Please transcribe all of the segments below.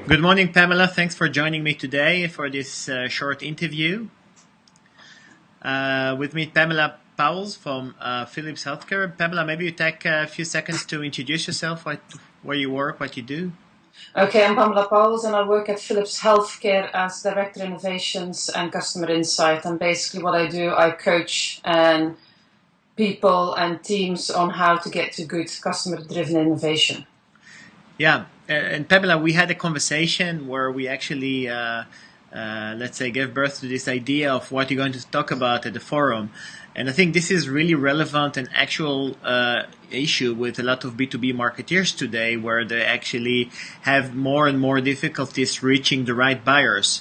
Good morning, Pamela. Thanks for joining me today for this short interview. With me, Pamela Pauwels from Philips Healthcare. Pamela, maybe you take a few seconds to introduce yourself, where you work, what you do. Okay, I'm Pamela Pauwels and I work at Philips Healthcare as Director Innovations and Customer Insight. And basically what I do, I coach people and teams on how to get to good customer-driven innovation. Yeah, and Pamela, we had a conversation where we actually, let's say, gave birth to this idea of what you're going to talk about at the forum. And I think this is really relevant and actual issue with a lot of B2B marketeers today, where they actually have more and more difficulties reaching the right buyers.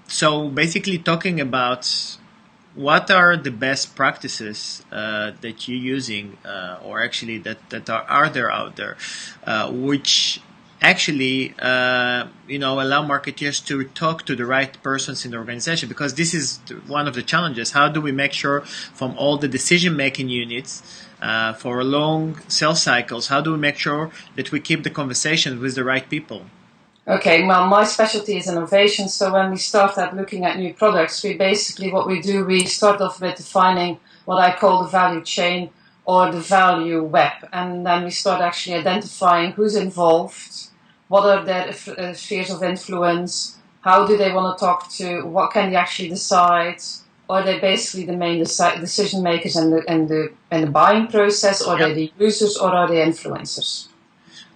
So basically talking about what are the best practices that you're using, or actually that are there out there, which actually allow marketeers to talk to the right persons in the organization? Because this is one of the challenges. How do we make sure from all the decision-making units for long sales cycles, how do we make sure that we keep the conversation with the right people? Okay, well, my specialty is innovation. So when we start at looking at new products, we start off with defining what I call the value chain or the value web. And then we start actually identifying who's involved, what are their spheres of influence, how do they want to talk to, what can they actually decide, are they basically the main decision makers in the buying process, or are they the users, or are they influencers?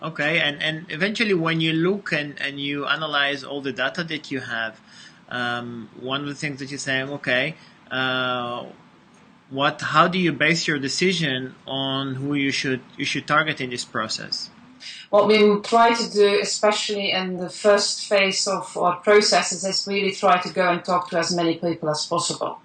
Okay, and eventually when you look and you analyze all the data that you have, one of the things that you're saying, okay, how do you base your decision on who you should target in this process? What we try to do, especially in the first phase of our processes, is really try to go and talk to as many people as possible,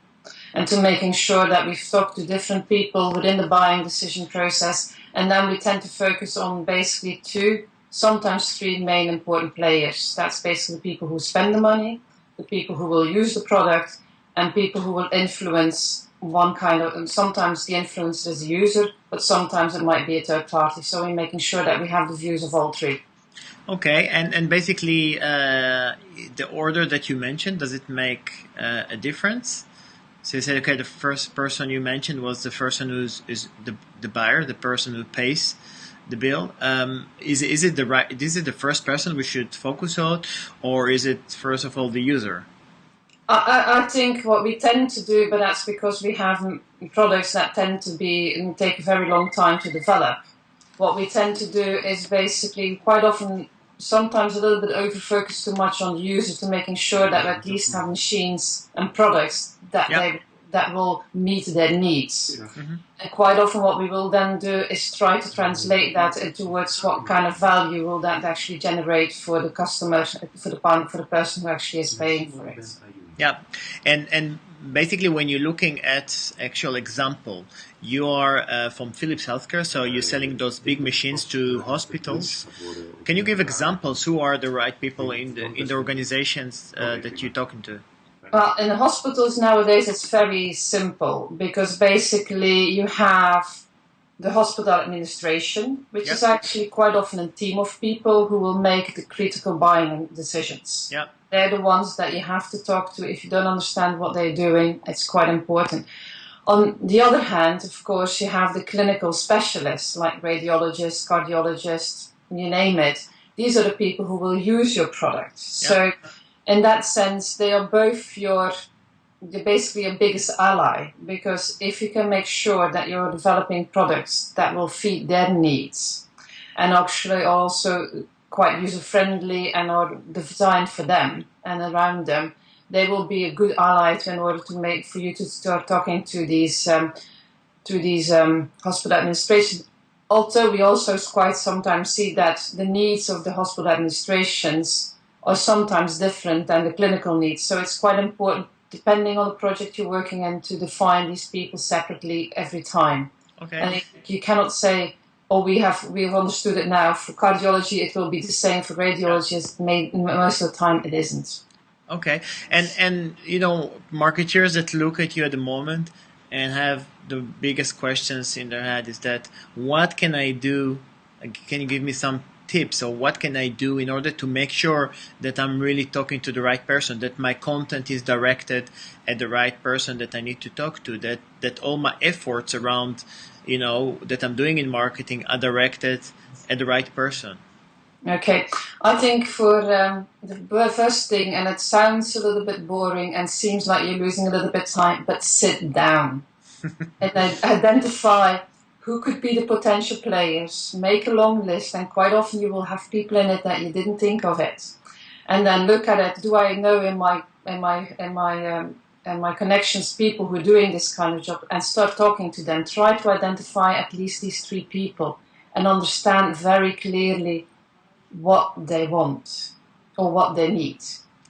and to making sure that we've talked to different people within the buying decision process. And then we tend to focus on basically 2, sometimes 3 main important players. That's basically the people who spend the money, the people who will use the product, and people who will influence one kind of, and sometimes the influencer is the user, but sometimes it might be a third party. So we're making sure that we have the views of all 3. Okay, and basically the order that you mentioned, does it make a difference? So you said, okay, the first person you mentioned was the person is the buyer, the person who pays the bill. Is it the first person we should focus on, or is it first of all the user? I think what we tend to do, but that's because we have products that tend to take a very long time to develop. What we tend to do is basically quite often, sometimes a little bit over-focus too much on the user, to making sure that we at least have machines and products that will meet their needs. Mm-hmm. And quite often what we will then do is try to translate that towards what kind of value will that actually generate for the customer, for the person who actually is paying for it. Yeah, and basically when you're looking at actual example, you are from Philips Healthcare, so you're selling those big machines to hospitals. Can you give examples? Who are the right people in the organizations that you're talking to? Well, in the hospitals nowadays it's very simple, because basically you have the hospital administration, which is actually quite often a team of people who will make the critical buying decisions. Yeah. They're the ones that you have to talk to. If you don't understand what they're doing, it's quite important. On the other hand, of course, you have the clinical specialists like radiologists, cardiologists, you name it. These are the people who will use your product. Yeah. So in that sense, they are both basically your biggest ally, because if you can make sure that you're developing products that will feed their needs and actually also quite user-friendly and are designed for them and around them, they will be a good ally in order for you to start talking to these hospital administrations. Although we also quite sometimes see that the needs of the hospital administrations are sometimes different than the clinical needs. So it's quite important, depending on the project you're working in, to define these people separately every time. Okay. And you cannot say, oh, we've understood it now. For cardiology, it will be the same. For radiologists, most of the time it isn't. Okay, and marketers that look at you at the moment and have the biggest questions in their head is that, what can I do? Can you give me some tips, or what can I do in order to make sure that I'm really talking to the right person, that my content is directed at the right person that I need to talk to, that all my efforts around, that I'm doing in marketing are directed at the right person? Okay, I think for the first thing, and it sounds a little bit boring and seems like you're losing a little bit of time, but sit down and then identify who could be the potential players, make a long list, and quite often you will have people in it that you didn't think of it. And then look at it, do I know in my connections people who are doing this kind of job, and start talking to them. Try to identify at least these 3 people and understand very clearly what they want or what they need.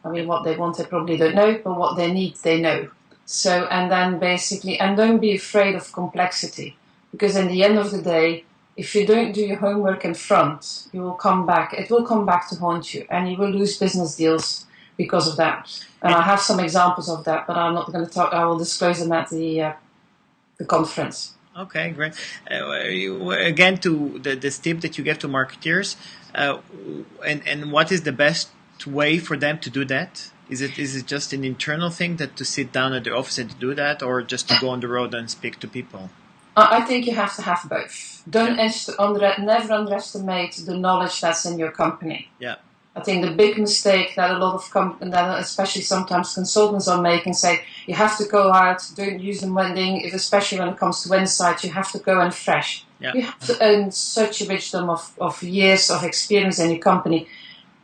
I mean, what they want, I probably don't know, but what they need, they know. So, and then basically, and don't be afraid of complexity, because in the end of the day, if you don't do your homework in front, it will come back to haunt you, and you will lose business deals because of that. And I have some examples of that, but I'm not going to talk, I will disclose them at the conference. Okay, great. Again, to this tip that you give to marketeers, and what is the best way for them to do that? Is it just an internal thing, that to sit down at the office and to do that, or just to go on the road and speak to people? I think you have to have both. Never underestimate the knowledge that's in your company. Yeah. I think the big mistake that a lot of that especially sometimes consultants are making, say you have to go out, don't use them especially when it comes to insights, you have to go and fresh. Yeah. You have to earn such a wisdom of years of experience in your company.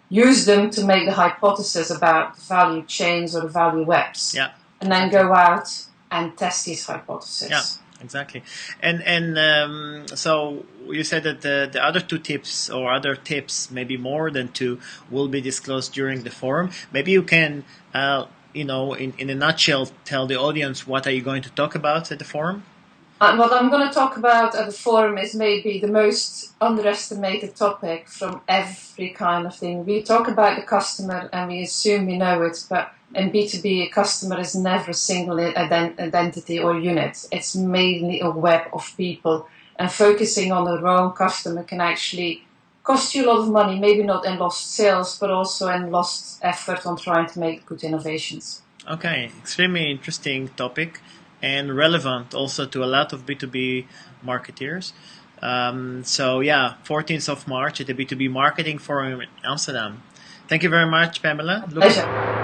Use them to make the hypothesis about the value chains or the value webs. Yeah. And then go out and test these hypotheses. Yeah. Exactly. And so you said that the other 2 tips, or other tips, maybe more than 2, will be disclosed during the forum. Maybe you can, in a nutshell, tell the audience what are you going to talk about at the forum? What I'm going to talk about at the forum is maybe the most underestimated topic from every kind of thing. We talk about the customer and we assume we know it, but in B2B, a customer is never a single identity or unit. It's mainly a web of people, and focusing on the wrong customer can actually cost you a lot of money, maybe not in lost sales, but also in lost effort on trying to make good innovations. Okay, extremely interesting topic, and relevant also to a lot of B2B marketeers. 14th of March at the B2B Marketing Forum in Amsterdam. Thank you very much, Pamela. Pleasure.